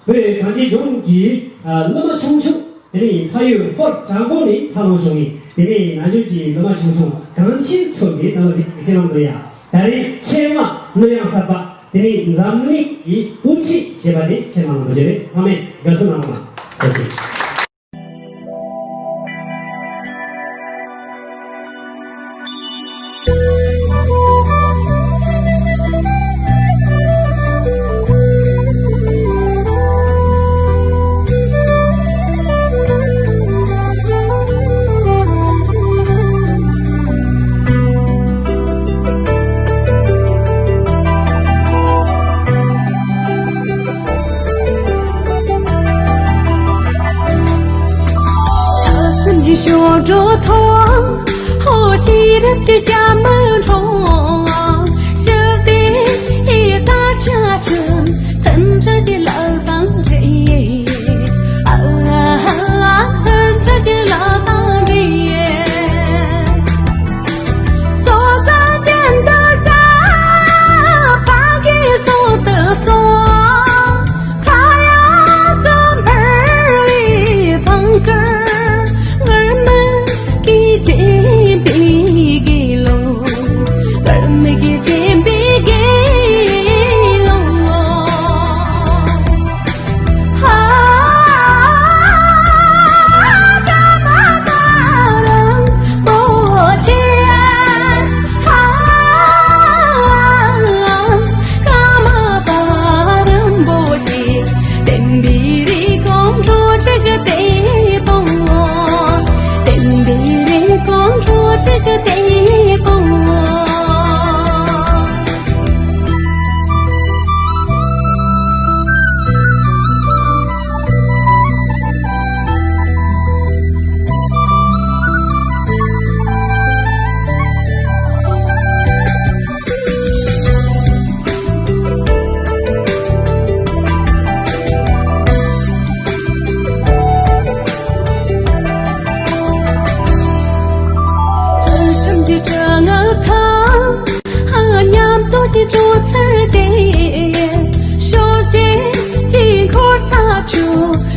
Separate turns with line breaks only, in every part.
为抗击中级那么匆匆，你还有或长过你长路兄弟，你那就是那么匆匆，刚起出的那么的些那么的呀，但是千万那样撒巴，你咱们以武器先把你千万不觉得上面各自拿嘛，谢谢。
学着痛，呼吸的家门窗，晓得一大家子等着的老当人，等着的老当人，所在点的啥，把给所的所，他呀是门里放根儿。见比给喽，儿没给见比给喽，干嘛大人不见，干嘛大人不见，等比的公主这个地步。公主这个地步，的主词间，首先听课插出，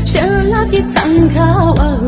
生拉的参考。